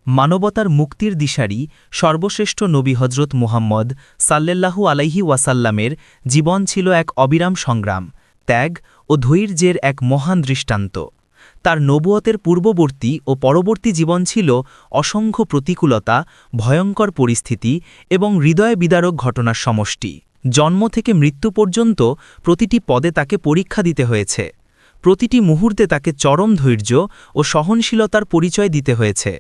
মানবতার মুক্তির দিশারি সর্বশ্রেষ্ঠ নবী হজরত মুহাম্মদ সাল্লাল্লাহু আলাইহি ওয়াসাল্লামের জীবন ছিল এক অবিরাম সংগ্রাম, ত্যাগ ও ধৈর্যের এক মহান দৃষ্টান্ত। তার নবুয়তের পূর্ববর্তী ও পরবর্তী জীবন ছিল অসংখ্য প্রতিকূলতা, ভয়ঙ্কর পরিস্থিতি এবং হৃদয় বিদারক ঘটনার সমষ্টি। জন্ম থেকে মৃত্যু পর্যন্ত প্রতিটি পদে তাকে পরীক্ষা দিতে হয়েছে। প্রতিটি মুহূর্তে তাকে চরম ধৈর্য ও সহনশীলতার পরিচয় দিতে হয়েছে।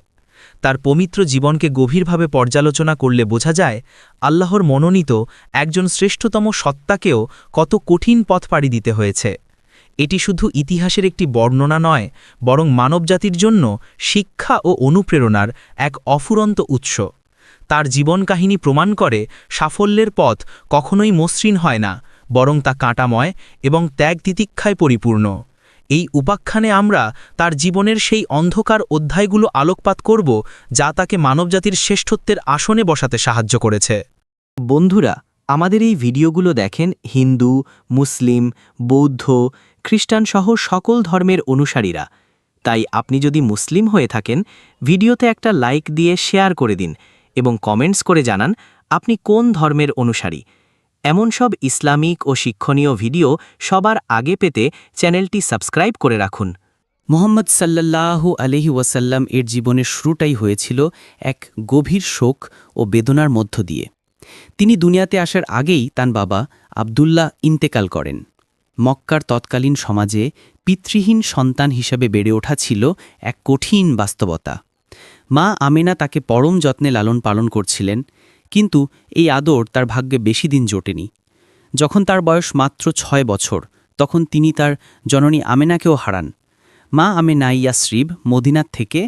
তার পবিত্র জীবনকে গভীরভাবে পর্যালোচনা করলে বোঝা যায়, আল্লাহর মনোনীত একজন শ্রেষ্ঠতম সত্তাকেও কত কঠিন পথ পাড়ি দিতে হয়েছে। এটি শুধু ইতিহাসের একটি বর্ণনা নয়, বরং মানবজাতির জন্য শিক্ষা ও অনুপ্রেরণার এক অফুরন্ত উৎস। তার জীবন কাহিনী প্রমাণ করে, সাফল্যের পথ কখনোই মসৃণ হয় না, বরং তা কাঁটাময় এবং ত্যাগ তিতিক্ষায় পরিপূর্ণ। এই উপাখ্যানে আমরা তার জীবনের সেই অন্ধকার অধ্যায়গুলো আলোকপাত করব, যা তাকে মানবজাতির শ্রেষ্ঠত্বের আসনে বসাতে সাহায্য করেছে। বন্ধুরা, আমাদের এই ভিডিওগুলো দেখেন হিন্দু, মুসলিম, বৌদ্ধ, খ্রিস্টান সহ সকল ধর্মের অনুসারীরা। তাই আপনি যদি মুসলিম হয়ে থাকেন, ভিডিওতে একটা লাইক দিয়ে শেয়ার করে দিন এবং কমেন্টস করে জানান আপনি কোন ধর্মের অনুসারী। এমন সব ইসলামিক ও শিক্ষণীয় ভিডিও সবার আগে পেতে চ্যানেলটি সাবস্ক্রাইব করে রাখুন। মুহাম্মদ সাল্লাল্লাহু আলাইহি ওয়াসাল্লাম এর জীবনের শুরুটাই হয়েছিল এক গভীর শোক ও বেদনার মধ্য দিয়ে। তিনি দুনিয়াতে আসার আগেই তার বাবা আবদুল্লাহ ইন্তেকাল করেন। মক্কার তৎকালীন সমাজে পিতৃহীন সন্তান হিসাবে বেড়ে ওঠা ছিল এক কঠিন বাস্তবতা। মা আমেনা তাকে পরম যত্নে লালন পালন করছিলেন, কিন্তু এই আদর তার ভাগ্যে বেশি দিন জোটেনি। যখন তার বয়স মাত্র 6 বছর, তখন তিনি তার জননী আমেনাকেও হারান। মা আমেনা ইয়াসরিব মদিনাত থেকে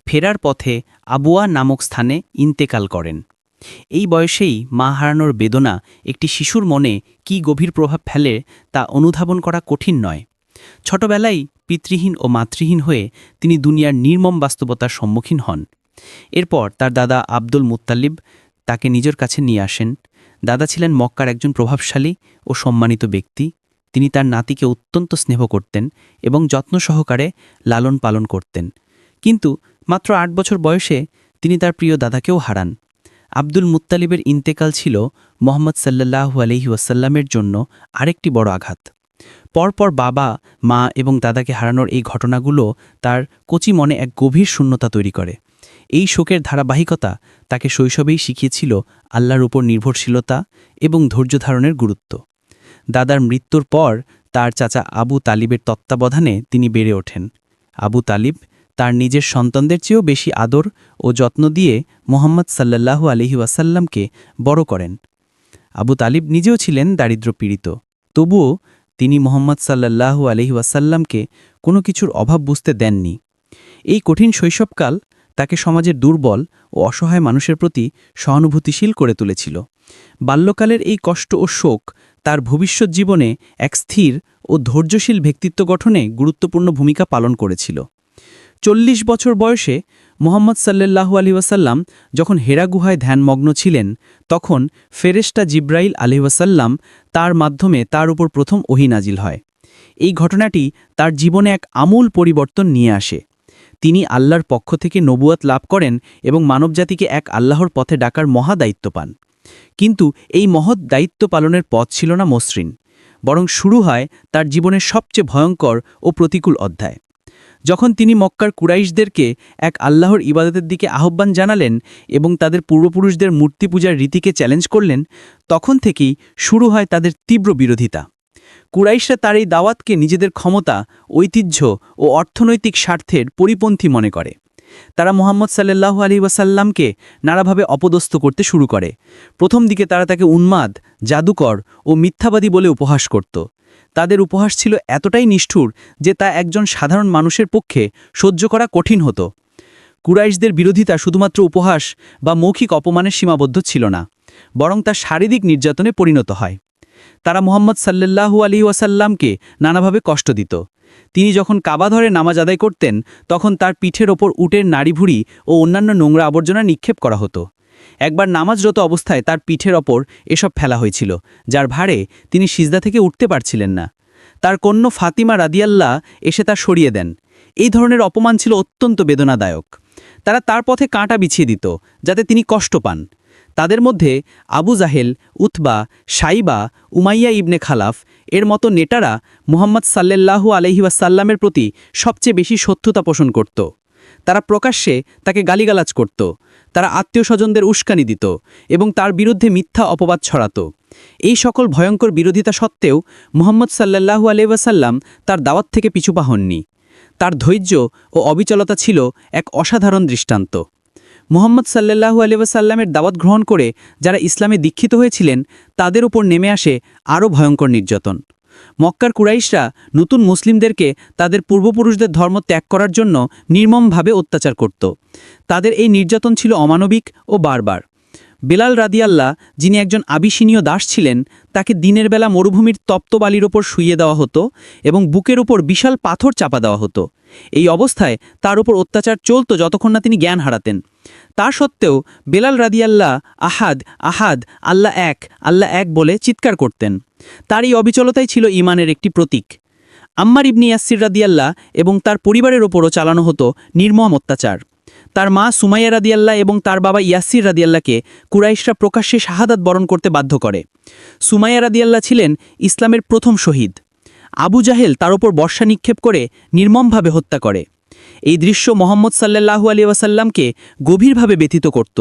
ফেরার পথে আবুয়া নামক স্থানে ইন্তেকাল করেন। এই বয়সেই মা হারানোর বেদনা একটি শিশুর মনে কী গভীর প্রভাব ফেলে তা অনুধাবন করা কঠিন নয়। ছোটবেলায় পিতৃহীন ও মাতৃহীন হয়ে তিনি দুনিয়ার নির্মম বাস্তবতার সম্মুখীন হন। এরপর তার দাদা আব্দুল মুত্তালিব তাকে নিজের কাছে নিয়ে আসেন। দাদা ছিলেন মক্কার একজন প্রভাবশালী ও সম্মানিত ব্যক্তি। তিনি তার নাতিকে অত্যন্ত স্নেহ করতেন এবং যত্ন সহকারে লালন পালন করতেন। কিন্তু মাত্র 8 বছর বয়সে তিনি তার প্রিয় দাদাকেও হারান। আব্দুল মুত্তালিবের ইন্তেকাল ছিল মুহাম্মদ সাল্লাল্লাহু আলাইহি ওয়াসাল্লামের জন্য আরেকটি বড় আঘাত। পরপর বাবা, মা এবং দাদাকে হারানোর এই ঘটনাগুলো তার কচি মনে এক গভীর শূন্যতা তৈরি করে। এই শোকের ধারাবাহিকতা তাকে শৈশবেই শিখিয়েছিল আল্লাহর উপর নির্ভরশীলতা এবং ধৈর্য ধারণের গুরুত্ব। দাদার মৃত্যুর পর তার চাচা আবু তালিবের তত্ত্বাবধানে তিনি বেড়ে ওঠেন। আবু তালিব তার নিজের সন্তানদের চেয়েও বেশি আদর ও যত্ন দিয়ে মুহাম্মদ সাল্লাল্লাহু আলাইহি ওয়াসাল্লামকে বড় করেন। আবু তালিব নিজেও ছিলেন দারিদ্র্যপীড়িত, তবুও তিনি মুহাম্মদ সাল্লাল্লাহু আলাইহি ওয়াসাল্লামকে কোনো কিছুর অভাব বুঝতে দেননি। এই কঠিন শৈশবকাল তাকে সমাজের দুর্বল ও অসহায় মানুষের প্রতি সহানুভূতিশীল করে তুলেছিল। বাল্যকালের এই কষ্ট ও শোক তার ভবিষ্যৎ জীবনে এক স্থির ও ধৈর্যশীল ব্যক্তিত্ব গঠনে গুরুত্বপূর্ণ ভূমিকা পালন করেছিল। 40 বছর বয়সে মুহাম্মদ সাল্লাল্লাহু আলাইহি ওয়াসাল্লাম যখন হেরা গুহায় ধ্যানমগ্ন ছিলেন, তখন ফেরেশতা জিব্রাইল আলাইহিস সালাম তার মাধ্যমে তার উপর প্রথম ওহী নাজিল হয়। এই ঘটনাটি তার জীবনে এক আমূল পরিবর্তন নিয়ে আসে। তিনি আল্লাহর পক্ষ থেকে নবুয়ত লাভ করেন এবং মানবজাতিকে এক আল্লাহর পথে ডাকার মহা দায়িত্ব পান। কিন্তু এই মহৎ দায়িত্ব পালনের পথ ছিল না মসৃণ, বরং শুরু হয় তার জীবনের সবচেয়ে ভয়ঙ্কর ও প্রতিকূল অধ্যায়। যখন তিনি মক্কার কুরাইশদেরকে এক আল্লাহর ইবাদতের দিকে আহ্বান জানালেন এবং তাদের পূর্বপুরুষদের মূর্তি পূজার রীতিকে চ্যালেঞ্জ করলেন, তখন থেকেই শুরু হয় তাদের তীব্র বিরোধিতা। কুরাইশরা তার এই দাওয়াতকে নিজেদের ক্ষমতা, ঐতিহ্য ও অর্থনৈতিক স্বার্থের পরিপন্থী মনে করে। তারা মুহাম্মদ সাল্লাল্লাহু আলাইহি ওয়াসাল্লামকে নানাভাবে অপদস্থ করতে শুরু করে। প্রথম দিকে তারা তাকে উন্মাদ, জাদুকর ও মিথ্যাবাদী বলে উপহাস করত। তাদের উপহাস ছিল এতটাই নিষ্ঠুর যে তা একজন সাধারণ মানুষের পক্ষে সহ্য করা কঠিন হতো। কুরাইশদের বিরোধিতা শুধুমাত্র উপহাস বা মৌখিক অপমানের সীমাবদ্ধ ছিল না, বরং তা শারীরিক নির্যাতনে পরিণত হয়। তারা মুহাম্মদ সাল্লাল্লাহু আলাইহি ওয়াসাল্লামকে নানাভাবে কষ্ট দিত। তিনি যখন কাবা ধরে নামাজ আদায় করতেন, তখন তার পিঠের ওপর উটের নাড়িভুড়ি ও অন্যান্য নোংরা আবর্জনা নিক্ষেপ করা হতো। একবার নামাজরত অবস্থায় তার পিঠের ওপর এসব ফেলা হয়েছিল, যার ভারে তিনি সিজদা থেকে উঠতে পারছিলেন না। তার কন্যা ফাতিমা রাদিয়াল্লাহ এসে তা সরিয়ে দেন। এই ধরনের অপমান ছিল অত্যন্ত বেদনাদায়ক। তারা তার পথে কাঁটা বিছিয়ে দিত যাতে তিনি কষ্ট পান। তাদের মধ্যে আবু জাহেল, উতবা, সাইবা, উমাইয়া ইবনে খালাফ এর মতো নেতারা মুহাম্মদ সাল্লাল্লাহু আলাইহি ওয়াসাল্লামের প্রতি সবচেয়ে বেশি শত্রুতা পোষণ করত। তারা প্রকাশ্যে তাকে গালিগালাজ করত, তারা আত্মীয়-স্বজনদের উস্কানি দিত এবং তার বিরুদ্ধে মিথ্যা অপবাদ ছড়াত। এই সকল ভয়ঙ্কর বিরোধিতা সত্ত্বেও মুহাম্মদ সাল্লাল্লাহু আলাইহি ওয়াসাল্লাম তার দাওয়াত থেকে পিছুপা হননি। তার ধৈর্য ও অবিচলতা ছিল এক অসাধারণ দৃষ্টান্ত। মুহাম্মদ সাল্লাল্লাহু আলাইহি ওয়াসাল্লামের দাওয়াত গ্রহণ করে যারা ইসলামে দীক্ষিত হয়েছিলেন তাদের উপর নেমে আসে আরও ভয়ঙ্কর নির্যাতন। মক্কার কুরাইশরা নতুন মুসলিমদেরকে তাদের পূর্বপুরুষদের ধর্ম ত্যাগ করার জন্য নির্মমভাবে অত্যাচার করত। তাদের এই নির্যাতন ছিল অমানবিক ও বারবার। বেলাল রাদিয়াল্লাহ, যিনি একজন আবিসিনীয় দাস ছিলেন, তাকে দিনের বেলা মরুভূমির তপ্ত বালির ওপর শুইয়ে দেওয়া হতো এবং বুকের উপর বিশাল পাথর চাপা দেওয়া হতো। এই অবস্থায় তার উপর অত্যাচার চলত যতক্ষণ না তিনি জ্ঞান হারাতেন। তা সত্ত্বেও বেলাল রাদিয়াল্লাহ আহাদ আহাদ আল্লাহ এক বলে চিৎকার করতেন। তার এই অবিচলতাই ছিল ঈমানের একটি প্রতীক। আম্মার ইবনে ইয়াসির রাদিয়াল্লাহ এবং তার পরিবারের ওপরও চালানো হতো নির্মম অত্যাচার। তার মা সুমাইয়া রাদিয়াল্লাহ এবং তার বাবা ইয়াসির রাদিয়াল্লাহকে কুরাইশরা প্রকাশ্যে শাহাদাত বরণ করতে বাধ্য করে। সুমাইয়া রাদিয়াল্লাহ ছিলেন ইসলামের প্রথম শহীদ। আবু জাহেল তার ওপর বর্ষা নিক্ষেপ করে নির্মমভাবে হত্যা করে। এই দৃশ্য মুহাম্মদ সাল্লাল্লাহু আলাইহি ওয়াসাল্লামকে গভীরভাবে ব্যথিত করত।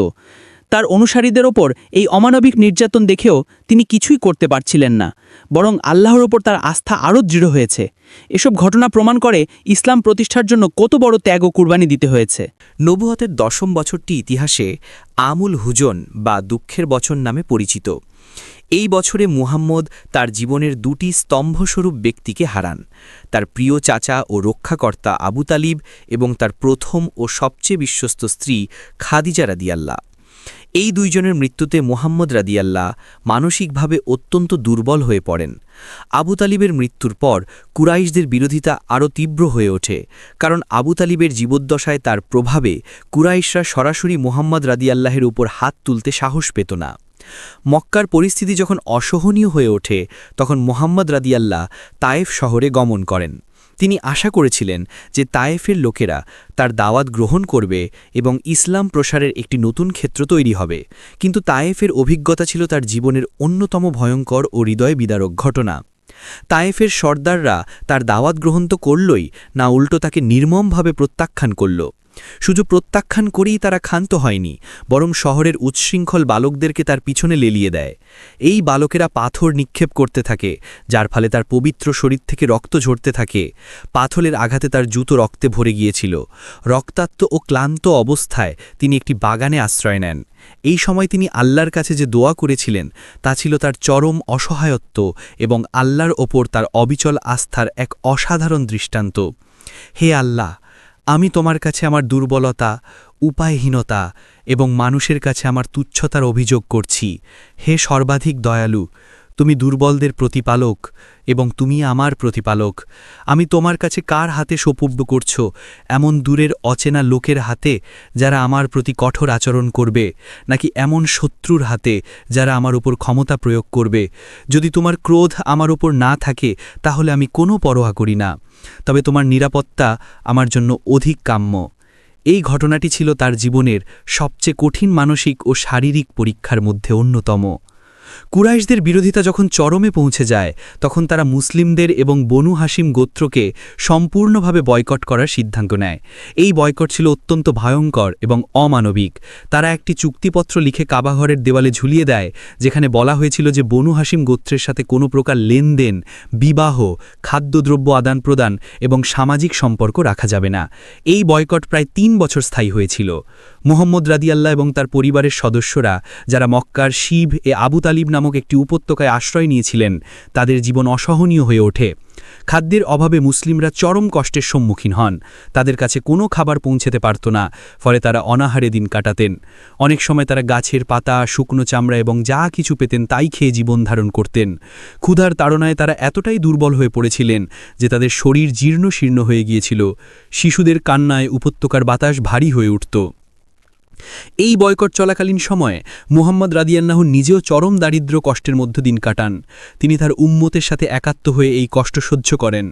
তার অনুসারীদের ওপর এই অমানবিক নির্যাতন দেখেও তিনি কিছুই করতে পারছিলেন না, বরং আল্লাহর ওপর তার আস্থা আরও দৃঢ় হয়েছে। এসব ঘটনা প্রমাণ করে ইসলাম প্রতিষ্ঠার জন্য কত বড় ত্যাগ ও কুরবানি দিতে হয়েছে। নবুয়তের 10ম বছরটি ইতিহাসে আমুল হুজন বা দুঃখের বছর নামে পরিচিত। এই বছরে মুহাম্মদ তার জীবনের দুটি স্তম্ভস্বরূপ ব্যক্তিকে হারান, তার প্রিয় চাচা ও রক্ষাকর্তা আবু তালিব এবং তার প্রথম ও সবচেয়ে বিশ্বস্ত স্ত্রী খাদিজা রাদিয়াল্লাহ। এই দুইজনের মৃত্যুতে মুহাম্মদ রাদিয়াল্লাহ মানসিকভাবে অত্যন্ত দুর্বল হয়ে পড়েন। আবু তালিবের মৃত্যুর পর কুরাইশদের বিরোধিতা আরও তীব্র হয়ে ওঠে, কারণ আবু তালিবের জীবদ্দশায় তার প্রভাবে কুরাইশরা সরাসরি মুহাম্মদ রাদিয়াল্লাহের উপর হাত তুলতে সাহস পেত না। মক্কার পরিস্থিতি যখন অসহনীয় হয়ে ওঠে তখন মুহাম্মদ রাদিয়াল্লাহ তায়েফ শহরে গমন করেন। তিনি আশা করেছিলেন যে তায়েফের লোকেরা তার দাওয়াত গ্রহণ করবে এবং ইসলাম প্রসারের একটি নতুন ক্ষেত্র তৈরি হবে, কিন্তু তায়েফের অভিজ্ঞতা ছিল তার জীবনের অন্যতম ভয়ঙ্কর ও হৃদয় বিদারক ঘটনা। তায়েফের সর্দাররা তার দাওয়াত গ্রহণ তো করলই না, উল্টো তাকে নির্মমভাবে প্রত্যাখ্যান করল। শুধু প্রত্যাখ্যান করেই তারা ক্ষান্ত হয়নি, বরং শহরের উচ্ছৃঙ্খল বালকদেরকে তার পিছনে লেলিয়ে দেয়। এই বালকেরা পাথর নিক্ষেপ করতে থাকে, যার ফলে তার পবিত্র শরীর থেকে রক্ত ঝরতে থাকে। পাথরের আঘাতে তার জুতো রক্তে ভরে গিয়েছিল। রক্তাক্ত ও ক্লান্ত অবস্থায় তিনি একটি বাগানে আশ্রয় নেন। এই সময় তিনি আল্লাহর কাছে যে দোয়া করেছিলেন তা ছিল তার চরম অসহায়ত্ব এবং আল্লাহর ওপর তার অবিচল আস্থার এক অসাধারণ দৃষ্টান্ত। হে আল্লাহ, আমি তোমার কাছে আমার দুর্বলতা, উপায়হীনতা এবং মানুষের কাছে আমার তুচ্ছতার অভিযোগ করছি। হে সর্বাধিক দয়ালু, তুমি দুর্বলদের প্রতিপালক এবং তুমি আমার প্রতিপালক। আমি তোমার কাছে কার হাতে সোপর্দ করছ? এমন দূরের অচেনা লোকের হাতে যারা আমার প্রতি কঠোর আচরণ করবে, নাকি এমন শত্রুর হাতে যারা আমার উপর ক্ষমতা প্রয়োগ করবে? যদি তোমার ক্রোধ আমার উপর না থাকে তাহলে আমি কোনো পরোয়া করি না, তবে তোমার নিরাপত্তা আমার জন্য অধিক কাম্য। এই ঘটনাটি ছিল তার জীবনের সবচেয়ে কঠিন মানসিক ও শারীরিক পরীক্ষার মধ্যে অন্যতম। কুরাইশদের বিরোধিতা যখন চরমে পৌঁছে যায় তখন তারা মুসলিমদের এবং বনু হাসিম গোত্রকে সম্পূর্ণভাবে বয়কট করার সিদ্ধান্ত নেয়। এই বয়কট ছিল অত্যন্ত ভয়ঙ্কর এবং অমানবিক। তারা একটি চুক্তিপত্র লিখে কাবাঘরের দেওয়ালে ঝুলিয়ে দেয়, যেখানে বলা হয়েছিল যে বনু হাসিম গোত্রের সাথে কোনো প্রকার লেনদেন, বিবাহ, খাদ্যদ্রব্য আদান প্রদান এবং সামাজিক সম্পর্ক রাখা যাবে না। এই বয়কট প্রায় ৩ বছর স্থায়ী হয়েছিল। মুহাম্মদ রাদিয়াল্লাহ এবং তার পরিবারের সদস্যরা, যারা মক্কার শিব আবু তালিব নামক একটি উপত্যকায় আশ্রয় নিয়েছিলেন, তাদের জীবন অসহনীয় হয়ে ওঠে। খাদ্যের অভাবে মুসলিমরা চরম কষ্টের সম্মুখীন হন। তাদের কাছে কোনো খাবার পৌঁছতে পারত না, ফলে তারা অনাহারে দিন কাটাতেন। অনেক সময় তারা গাছের পাতা, শুকনো চামড়া এবং যা কিছু পেতেন তাই খেয়ে জীবন ধারণ করতেন। ক্ষুধার তাড়নায় তারা এতটাই দুর্বল হয়ে পড়েছিলেন যে তাদের শরীর জীর্ণ শীর্ণ হয়ে গিয়েছিল। শিশুদের কান্নায় উপত্যকার বাতাস ভারী হয়ে উঠত। এই বয়কট চলাকালীন সময়ে মুহাম্মদ রাদিয়াল্লাহু নিজেও চরম দারিদ্র্য কষ্টের মধ্য দিন কাটান। তিনি তার উম্মতের সাথে একাত্ম হয়ে এই কষ্ট সহ্য করেন।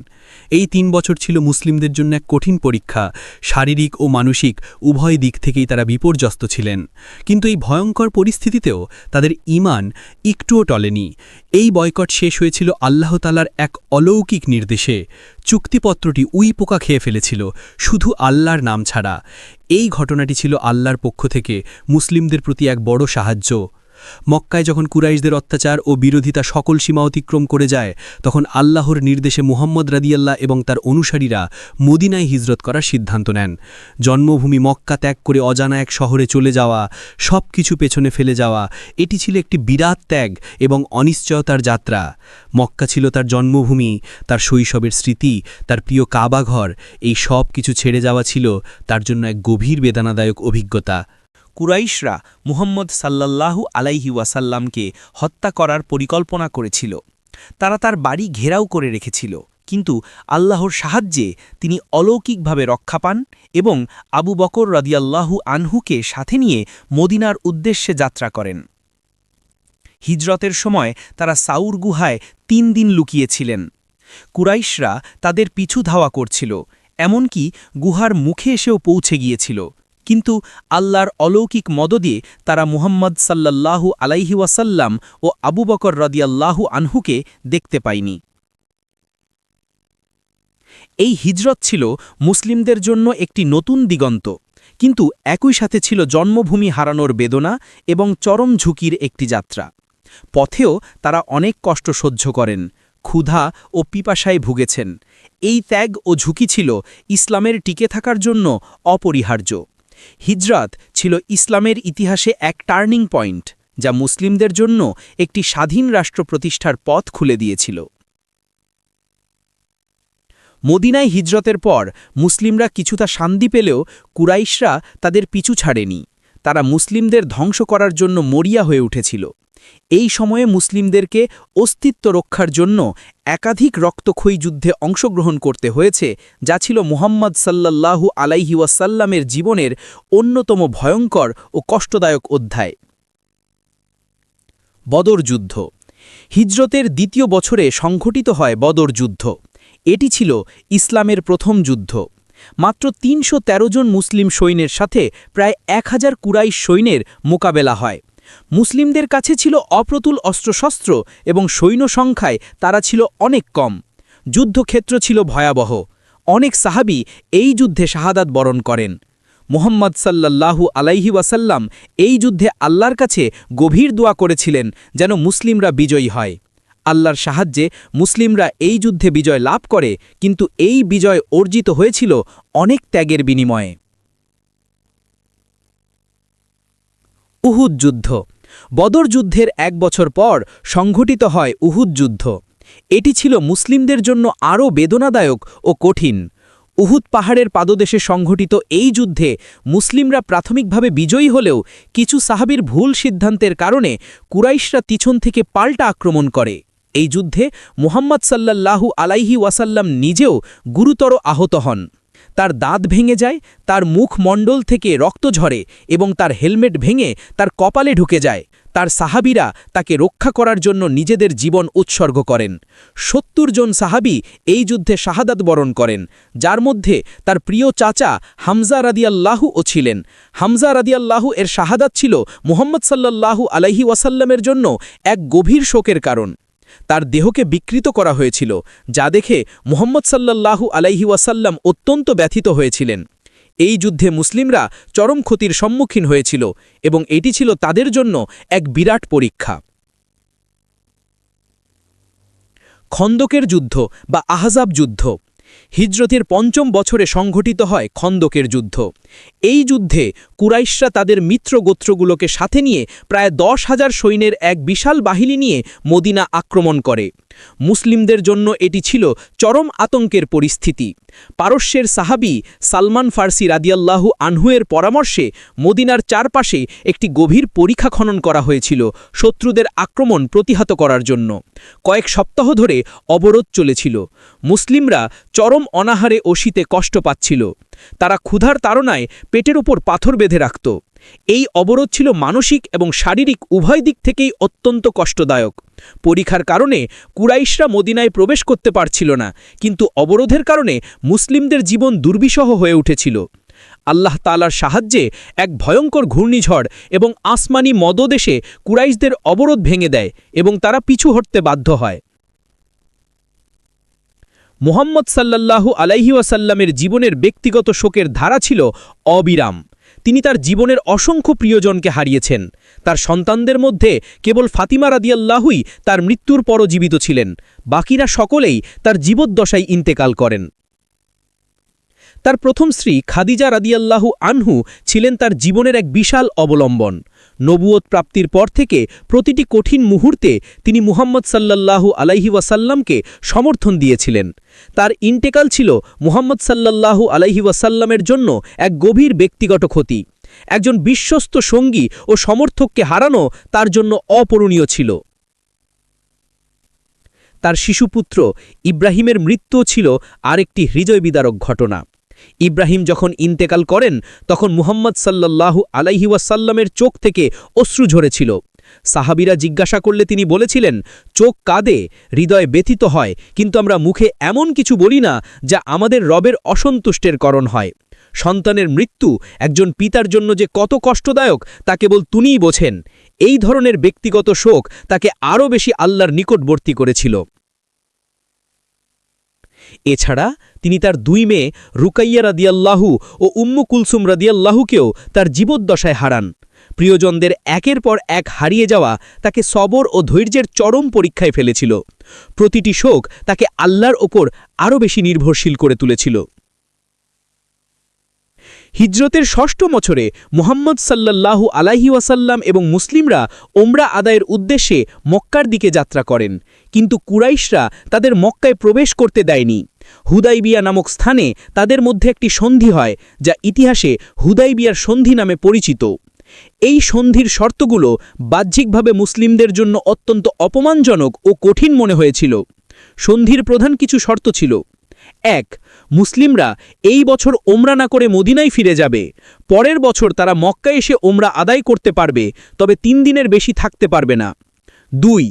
এই ৩ বছর ছিল মুসলিমদের জন্য এক কঠিন পরীক্ষা। শারীরিক ও মানসিক উভয় দিক থেকেই তারা বিপর্যস্ত ছিলেন। কিন্তু এই ভয়ঙ্কর পরিস্থিতিতেও তাদের ঈমান একটুও টলেনি। এই বয়কট শেষ হয়েছিল আল্লাহ তাআলার এক অলৌকিক নির্দেশে। চুক্তিপত্রটি পোকা খেয়ে ফেলেছিল, শুধু আল্লাহর নাম ছাড়া। এই ঘটনাটি ছিল আল্লাহর পক্ষ থেকে মুসলিমদের প্রতি এক বড় সাহায্য। মক্কায় যখন কুরাইশদের অত্যাচার ও বিরোধিতা সকল সীমা অতিক্রম করে যায়, তখন আল্লাহর নির্দেশে মুহাম্মদ রাদিয়াল্লাহ এবং তার অনুসারীরা মদিনায় হিজরত করার সিদ্ধান্ত নেন। জন্মভূমি মক্কা ত্যাগ করে অজানা এক শহরে চলে যাওয়া, সব কিছু পেছনে ফেলে যাওয়া, এটি ছিল একটি বিরাট ত্যাগ এবং অনিশ্চয়তার যাত্রা। মক্কা ছিল তার জন্মভূমি, তার শৈশবের স্মৃতি, তার প্রিয় কাবাঘর। এই সব কিছু ছেড়ে যাওয়া ছিল তার জন্য এক গভীর বেদনাদায়ক অভিজ্ঞতা। কুরাইশরা মুহাম্মদ সাল্লাল্লাহু আলাইহি ওয়াসাল্লামকে হত্যা করার পরিকল্পনা করেছিল। তারা তার বাড়ি ঘেরাও করে রেখেছিল, কিন্তু আল্লাহর সাহায্যে তিনি অলৌকিকভাবে রক্ষা পান এবং আবু বকর রাদিয়াল্লাহু আনহুকে সাথে নিয়ে মদিনার উদ্দেশ্যে যাত্রা করেন। হিজরতের সময় তারা সাউর গুহায় ৩ দিন লুকিয়েছিলেন। কুরাইশরা তাদের পিছু ধাওয়া করছিল, এমনকি গুহার মুখে এসেও পৌঁছে গিয়েছিল। কিন্তু আল্লাহর অলৌকিক মদদে তারা মুহাম্মদ সাল্লাল্লাহু আলাইহি ওয়াসাল্লাম ও আবু বকর রাদিয়াল্লাহু আনহুকে দেখতে পায়নি। এই হিজরত ছিল মুসলিমদের জন্য একটি নতুন দিগন্ত, কিন্তু একই সাথে ছিল জন্মভূমি হারানোর বেদনা এবং চরম ঝুঁকির একটি যাত্রা। পথেও তারা অনেক কষ্ট সহ্য করেন, ক্ষুধা ও পিপাসায় ভুগেছেন। এই ত্যাগ ও ঝুঁকি ছিল ইসলামের টিকে থাকার জন্য অপরিহার্য। হিজরত ছিল ইসলামের ইতিহাসে এক টার্নিং পয়েন্ট, যা মুসলিমদের জন্য একটি স্বাধীন রাষ্ট্র প্রতিষ্ঠার পথ খুলে দিয়েছিল। মদিনায় হিজরতের পর মুসলিমরা কিছুটা শান্তি পেলেও কুরাইশরা তাদের পিছু ছাড়েনি। তারা মুসলিমদের ধ্বংস করার জন্য মরিয়া হয়ে উঠেছিল। এই সময়ে মুসলিমদেরকে অস্তিত্ব রক্ষার জন্য একাধিক রক্তক্ষয়ী যুদ্ধে অংশগ্রহণ করতে হয়েছে, যা ছিল মুহাম্মদ সাল্লাল্লাহু আলাইহি ওয়াসাল্লামের জীবনের অন্যতম ভয়ঙ্কর ও কষ্টদায়ক অধ্যায়। বদর যুদ্ধ। হিজরতের ২য় বছরে সংঘটিত হয় বদর যুদ্ধ। এটি ছিল ইসলামের প্রথম যুদ্ধ। মাত্র ৩১৩ জন মুসলিম সৈন্যের সাথে প্রায় ১০০০ কুরাইশ সৈন্যের মোকাবেলা হয়। মুসলিমদের কাছে ছিল অপ্রতুল অস্ত্রশস্ত্র এবং সৈন্য সংখ্যায় তারা ছিল অনেক কম। যুদ্ধক্ষেত্র ছিল ভয়াবহ। অনেক সাহাবী এই যুদ্ধে শাহাদাত বরণ করেন। মুহাম্মদ সাল্লাল্লাহু আলাইহি ওয়াসাল্লাম এই যুদ্ধে আল্লাহর কাছে গভীর দোয়া করেছিলেন যেন মুসলিমরা বিজয়ী হয়। আল্লাহর সাহায্যে মুসলিমরা এই যুদ্ধে বিজয় লাভ করে, কিন্তু এই বিজয় অর্জিত হয়েছিল অনেক ত্যাগের বিনিময়ে। উহুদ যুদ্ধ। বদর যুদ্ধের ১ বছর পর সংঘটিত হয় উহুদ যুদ্ধ। এটি ছিল মুসলিমদের জন্য আরও বেদনাদায়ক ও কঠিন। উহুদ পাহাড়ের পাদদেশে সংঘটিত এই যুদ্ধে মুসলিমরা প্রাথমিকভাবে বিজয়ী হলেও কিছু সাহাবীর ভুল সিদ্ধান্তের কারণে কুরাইশরা পিছন থেকে পাল্টা আক্রমণ করে। এই যুদ্ধে মুহাম্মদ সাল্লাল্লাহু আলাইহি ওয়াসাল্লাম নিজেও গুরুতর আহত হন। তার দাঁত ভেঙে যায়, তার মুখমণ্ডল থেকে রক্ত ঝরে এবং তার হেলমেট ভেঙে তার কপালে ঢুকে যায়। তার সাহাবীরা তাকে রক্ষা করার জন্য নিজেদের জীবন উৎসর্গ করেন। ৭০ জন সাহাবী এই যুদ্ধে শাহাদাত বরণ করেন, যার মধ্যে তার প্রিয় চাচা হামজা রাদিয়াল্লাহু ও ছিলেন। হামজা রাদিয়াল্লাহু এর শাহাদাত ছিল মুহাম্মদ সাল্লাল্লাহু আলাইহি ওয়াসাল্লামের জন্য এক গভীর শোকের কারণ। তার দেহকে বিকৃত করা হয়েছিল, যা দেখে মুহাম্মদ সাল্লাল্লাহু আলাইহি ওয়াসাল্লাম অত্যন্ত ব্যথিত হয়েছিলেন। এই যুদ্ধে মুসলিমরা চরম ক্ষতির সম্মুখীন হয়েছিল এবং এটি ছিল তাদের জন্য এক বিরাট পরীক্ষা। খন্দকের যুদ্ধ বা আহজাব যুদ্ধ। হিজরতের ৫ম বছরে সংঘটিত হয় খন্দকের যুদ্ধ। এই যুদ্ধে কুরাইশরা তাদের মিত্র গোত্রগুলোকে সাথে নিয়ে প্রায় ১০,০০০ সৈন্যের এক বিশাল বাহিনী নিয়ে মদিনা আক্রমণ করে। মুসলিমদের জন্য এটি ছিল চরম আতঙ্কের পরিস্থিতি। পারস্যের সাহাবী সালমান ফার্সি রাদিয়াল্লাহু আনহুয়ের পরামর্শে মদিনার চারপাশে একটি গভীর পরিখা খনন করা হয়েছিল শত্রুদের আক্রমণ প্রতিহত করার জন্য। কয়েক সপ্তাহ ধরে অবরোধ চলেছিল। মুসলিমরা চরম অনাহারে ও শীতে কষ্ট পাচ্ছিল। তারা ক্ষুধার তাড়নায় পেটের উপর পাথর বেঁধে রাখত। এই অবরোধ ছিল মানসিক এবং শারীরিক উভয় দিক থেকেই অত্যন্ত কষ্টদায়ক। পরীক্ষার কারণে কুরাইশরা মদিনায় প্রবেশ করতে পারছিল না, কিন্তু অবরোধের কারণে মুসলিমদের জীবন দুর্বিষহ হয়ে উঠেছিল। আল্লাহ তাআলার সাহায্যে এক ভয়ঙ্কর ঘূর্ণিঝড় এবং আসমানি মদদ এসে কুরাইশদের অবরোধ ভেঙে দেয় এবং তারা পিছু হটতে বাধ্য হয়। মুহাম্মদ সাল্লাল্লাহু আলাইহি ওয়াসাল্লামের জীবনের ব্যক্তিগত শোকের ধারা ছিল অবিরাম। তিনি তার জীবনের অসংখ্য প্রিয়জনকে হারিয়েছেন। তার সন্তানদের মধ্যে কেবল ফাতিমা রাদিয়াল্লাহুই তার মৃত্যুর পরও জীবিত ছিলেন, বাকিরা সকলেই তার জীবদ্দশায় ইন্তেকাল করেন। তার প্রথম স্ত্রী খাদিজা রাদিয়াল্লাহু আনহু ছিলেন তার জীবনের এক বিশাল অবলম্বন। নবুয়ত প্রাপ্তির পর থেকে প্রতিটি কঠিন মুহূর্তে তিনি মুহাম্মদ সাল্লাল্লাহু আলাইহি ওয়াসাল্লামকে সমর্থন দিয়েছিলেন। তার ইন্তেকাল ছিল মুহাম্মদ সাল্লাল্লাহু আলাইহি ওয়াসাল্লামের জন্য এক গভীর ব্যক্তিগত ক্ষতি। একজন বিশ্বস্ত সঙ্গী ও সমর্থককে হারানো তার জন্য অপূরণীয় ছিল। তার শিশুপুত্র ইব্রাহিমের মৃত্যুও ছিল আরেকটি হৃদয়বিদারক ঘটনা। ইব্রাহিম যখন ইন্তেকাল করেন তখন মুহাম্মদ সাল্লাল্লাহু আলাইহি ওয়াসাল্লামের চোখ থেকে অশ্রু ঝরেছিল। সাহাবীরা জিজ্ঞাসা করলে তিনি বলেছিলেন, চোখ কাঁদে, হৃদয় ব্যথিত হয়, কিন্তু আমরা মুখে এমন কিছু বলি না যা আমাদের রবের অসন্তুষ্টের কারণ হয়। সন্তানের মৃত্যু একজন পিতার জন্য যে কত কষ্টদায়ক তা কেবল তিনিই বোঝেন। এই ধরনের ব্যক্তিগত শোক তাকে আরও বেশি আল্লাহর নিকটবর্তী করেছিল। এছাড়া তিনি তার দুই মেয়ে রুকাইয়া রাদিয়াল্লাহু ও উম্মু কুলসুম রাদিয়াল্লাহুকেও তার জীবদ্দশায় হারান। প্রিয়জনদের একের পর এক হারিয়ে যাওয়া তাকে সবর ও ধৈর্যের চরম পরীক্ষায় ফেলেছিল। প্রতিটি শোক তাকে আল্লাহর ওপর আরও বেশি নির্ভরশীল করে তুলেছিল। হিজরতের ৬ষ্ঠ বছরে মুহাম্মদ সাল্লাল্লাহু আলাইহি ওয়াসাল্লাম এবং মুসলিমরা ওমরা আদায়ের উদ্দেশ্যে মক্কার দিকে যাত্রা করেন, কিন্তু কুরাইশরা তাদের মক্কায় প্রবেশ করতে দেয়নি। হুদাইবিয়া নামক স্থানে তাদের মধ্যে একটি সন্ধি হয়, যা ইতিহাসে হুদাইবিয়ার সন্ধি নামে পরিচিত। এই সন্ধির শর্তগুলো বাহ্যিকভাবে মুসলিমদের জন্য অত্যন্ত অপমানজনক ও কঠিন মনে হয়েছিল। সন্ধির প্রধান কিছু শর্ত ছিল: ১. মুসলিমরা এই বছর ওমরা না করে মদিনায় ফিরে যাবে। পরের বছর তারা মক্কায় এসে ওমরা আদায় করতে পারবে, তবে ৩ দিনের বেশি থাকতে পারবে না। ২.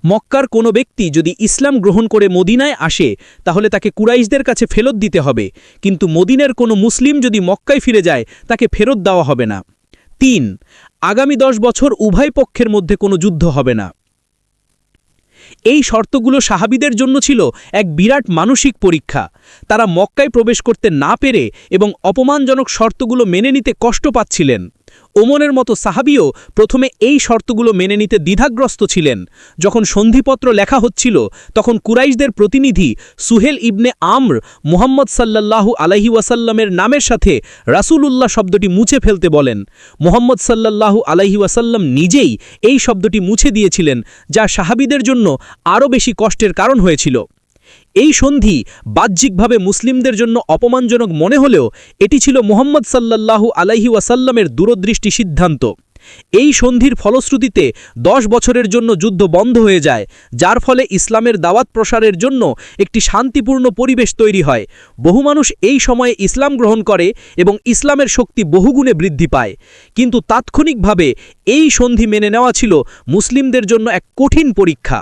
মক্কার কোনো ব্যক্তি যদি ইসলাম গ্রহণ করে মদিনায় আসে তাহলে তাকে কুরাইশদের কাছে ফেরত দিতে হবে, কিন্তু মদিনার কোনো মুসলিম যদি মক্কায় ফিরে যায় তাকে ফেরত দেওয়া হবে না। ৩. আগামী ১০ বছর উভয় পক্ষের মধ্যে কোনো যুদ্ধ হবে না। এই শর্তগুলো সাহাবীদের জন্য ছিল এক বিরাট মানসিক পরীক্ষা। তারা মক্কায় প্রবেশ করতে না পেরে এবং অপমানজনক শর্তগুলো মেনে নিতে কষ্ট পাচ্ছিলেন। ওমরের মতো সাহাবীও প্রথমে এই শর্তগুলো মেনে নিতে দ্বিধাগ্রস্ত ছিলেন। যখন সন্ধিপত্র লেখা হচ্ছিল তখন কুরাইশদের প্রতিনিধি সুহেল ইবনে আমর মুহাম্মদ সাল্লাল্লাহু আলাইহি ওয়াসাল্লামের নামের সাথে রাসূলুল্লাহ শব্দটি মুছে ফেলতে বলেন। মুহাম্মদ সাল্লাল্লাহু আলাইহি ওয়াসাল্লাম নিজেই এই শব্দটি মুছে দিয়েছিলেন, যা সাহাবীদের জন্য আরও বেশি কষ্টের কারণ হয়েছিল। এই সন্ধি বাহ্যিকভাবে মুসলিমদের জন্য অপমানজনক মনে হলেও এটি ছিল মুহাম্মদ সাল্লাল্লাহু আলাইহি ওয়াসাল্লামের দূরদৃষ্টি সিদ্ধান্ত। এই সন্ধির ফলশ্রুতিতে ১০ বছরের জন্য যুদ্ধ বন্ধ হয়ে যায়, যার ফলে ইসলামের দাওয়াত প্রসারের জন্য একটি শান্তিপূর্ণ পরিবেশ তৈরি হয়। বহু মানুষ এই সময়ে ইসলাম গ্রহণ করে এবং ইসলামের শক্তি বহুগুণে বৃদ্ধি পায়। কিন্তু তাৎক্ষণিকভাবে এই সন্ধি মেনে নেওয়া ছিল মুসলিমদের জন্য এক কঠিন পরীক্ষা।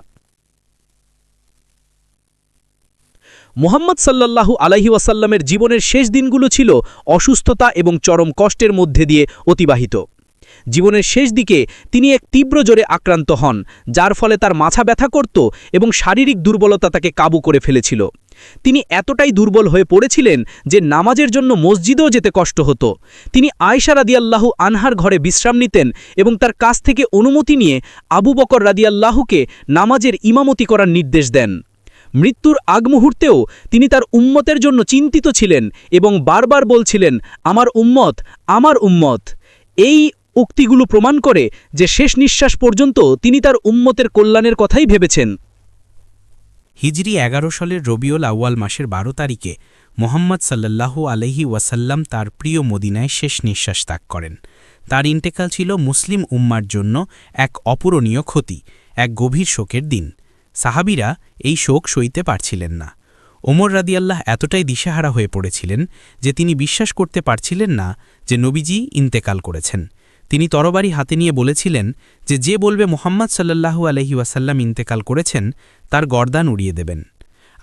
মুহাম্মদ সাল্লাল্লাহু আলাইহি ওয়াসাল্লামের জীবনের শেষ দিনগুলো ছিল অসুস্থতা এবং চরম কষ্টের মধ্যে দিয়ে অতিবাহিত। জীবনের শেষ দিকে তিনি এক তীব্র জ্বরে আক্রান্ত হন, যার ফলে তার মাথা ব্যথা করত এবং শারীরিক দুর্বলতা তাকে কাবু করে ফেলেছিল। তিনি এতটাই দুর্বল হয়ে পড়েছিলেন যে নামাজের জন্য মসজিদেও যেতে কষ্ট হতো। তিনি আয়েশা রাদিয়াল্লাহু আনহার ঘরে বিশ্রাম নিতেন এবং তার কাছ থেকে অনুমতি নিয়ে আবু বকর রাদিয়াল্লাহুকে নামাজের ইমামতি করার নির্দেশ দেন। মৃত্যুর আগ মুহূর্তেও তিনি তার উম্মতের জন্য চিন্তিত ছিলেন এবং বারবার বলছিলেন, আমার উম্মত, আমার উম্মত। এই উক্তিগুলো প্রমাণ করে যে শেষ নিঃশ্বাস পর্যন্ত তিনি তার উম্মতের কল্যাণের কথাই ভেবেছেন। হিজরি ১১ সালের রবিউল আউয়াল মাসের ১২ তারিখে মুহাম্মদ সাল্লাল্লাহু আলাইহি ওয়াসাল্লাম তার প্রিয় মদিনায় শেষ নিঃশ্বাস ত্যাগ করেন। তার ইন্তেকাল ছিল মুসলিম উম্মার জন্য এক অপূরণীয় ক্ষতি, এক গভীর শোকের দিন। সাহাবীরা এই শোক সইতে পারছিলেন না। ওমর রাদিয়াল্লাহ এতটাই দিশেহারা হয়ে পড়েছিলেন যে তিনি বিশ্বাস করতে পারছিলেন না যে নবীজি ইন্তেকাল করেছেন। তিনি তরবারি হাতে নিয়ে বলেছিলেন যে যে বলবে মুহাম্মদ সাল্লাল্লাহু আলাইহি ওয়াসাল্লাম ইন্তেকাল করেছেন তার গর্দান উড়িয়ে দেবেন।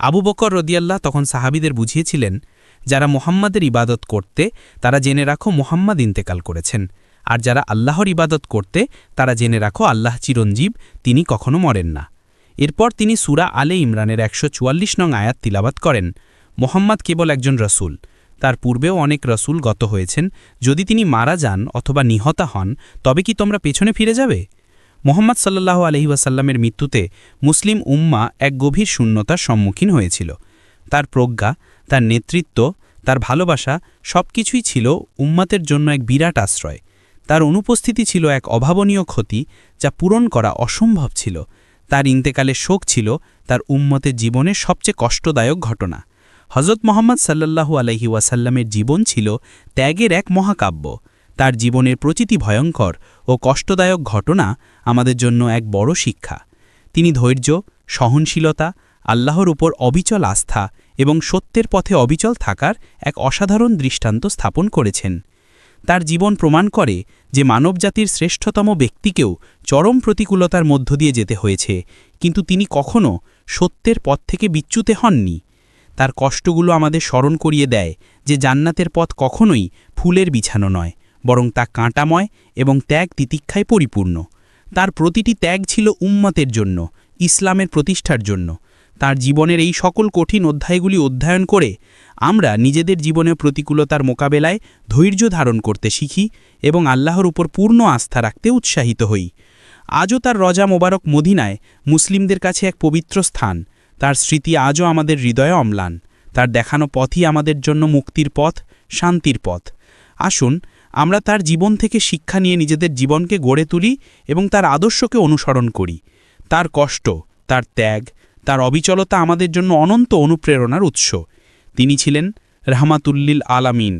আবু বকর রদিয়াল্লাহ তখন সাহাবীদের বুঝিয়েছিলেন, যারা মুহাম্মাদের ইবাদত করতে তারা জেনে রাখো মুহাম্মদ ইন্তেকাল করেছেন, আর যারা আল্লাহর ইবাদত করতে তারা জেনে রাখো আল্লাহ চিরঞ্জীব, তিনি কখনো মরেন না। এরপর তিনি সূরা আলে ইমরানের ১৪৪ নং আয়াত তিলাওয়াত করেন, মুহাম্মদ কেবল একজন রসুল, তার পূর্বেও অনেক রসুল গত হয়েছেন, যদি তিনি মারা যান অথবা নিহত হন তবে কি তোমরা পেছনে ফিরে যাবে? মুহাম্মদ সাল্লাল্লাহু আলাইহি ওয়াসাল্লামের মৃত্যুতে মুসলিম উম্মাহ এক গভীর শূন্যতার সম্মুখীন হয়েছিল। তার প্রজ্ঞা, তার নেতৃত্ব, তার ভালোবাসা সবকিছুই ছিল উম্মাতের জন্য এক বিরাট আশ্রয়। তার অনুপস্থিতি ছিল এক অভাবনীয় ক্ষতি যা পূরণ করা অসম্ভব ছিল। তার ইন্তেকালের শোক ছিল তার উম্মতের জীবনের সবচেয়ে কষ্টদায়ক ঘটনা। হযরত মুহাম্মদ সাল্লাল্লাহু আলাইহি ওয়াসাল্লামের জীবন ছিল ত্যাগের এক মহাকাব্য। তার জীবনের প্রতিটি ভয়ঙ্কর ও কষ্টদায়ক ঘটনা আমাদের জন্য এক বড় শিক্ষা। তিনি ধৈর্য, সহনশীলতা, আল্লাহর উপর অবিচল আস্থা এবং সত্যের পথে অবিচল থাকার এক অসাধারণ দৃষ্টান্ত স্থাপন করেছেন। তার জীবন প্রমাণ করে যে মানবজাতির শ্রেষ্ঠতম ব্যক্তিকেও চরম প্রতিকূলতার মধ্য দিয়ে যেতে হয়েছে, কিন্তু তিনি কখনও সত্যের পথ থেকে বিচ্যুত হননি। তার কষ্টগুলো আমাদের স্মরণ করিয়ে দেয় যে জান্নাতের পথ কখনোই ফুলের বিছানো নয়, বরং তা কাঁটাময় এবং ত্যাগ তিতিক্ষায় পরিপূর্ণ। তার প্রতিটি ত্যাগ ছিল উম্মতের জন্য, ইসলামের প্রতিষ্ঠার জন্য। তার জীবনের এই সকল কঠিন অধ্যায়গুলি অধ্যয়ন করে আমরা নিজেদের জীবনে প্রতিকূলতার মোকাবেলায় ধৈর্য ধারণ করতে শিখি এবং আল্লাহর উপর পূর্ণ আস্থা রাখতে উৎসাহিত হই। আজও তার রজা মোবারক মদিনায় মুসলিমদের কাছে এক পবিত্র স্থান। তার স্মৃতি আজও আমাদের হৃদয়ে অম্লান। তার দেখানো পথই আমাদের জন্য মুক্তির পথ, শান্তির পথ। আসুন আমরা তার জীবন থেকে শিক্ষা নিয়ে নিজেদের জীবনকে গড়ে তুলি এবং তার আদর্শকে অনুসরণ করি। তার কষ্ট, তার ত্যাগ, তার অবিচলতা আমাদের জন্য অনন্ত অনুপ্রেরণার উৎস। তিনি ছিলেন রাহমাতুল্লিল আলামিন,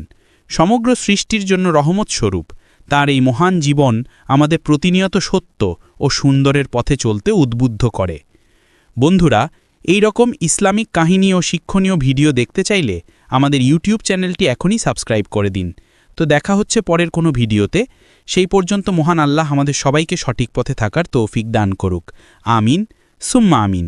সমগ্র সৃষ্টির জন্য রহমত স্বরূপ। তার এই মহান জীবন আমাদের প্রতিনিয়ত সত্য ও সুন্দরের পথে চলতে উদ্বুদ্ধ করে। বন্ধুরা, এই রকম ইসলামিক কাহিনী ও শিক্ষণীয় ভিডিও দেখতে চাইলে আমাদের ইউটিউব চ্যানেলটি এখনই সাবস্ক্রাইব করে দিন। তো দেখা হচ্ছে পরের কোনো ভিডিওতে। সেই পর্যন্ত মহান আল্লাহ আমাদের সবাইকে সঠিক পথে থাকার তৌফিক দান করুক। আমিন সুম্মা আমিন।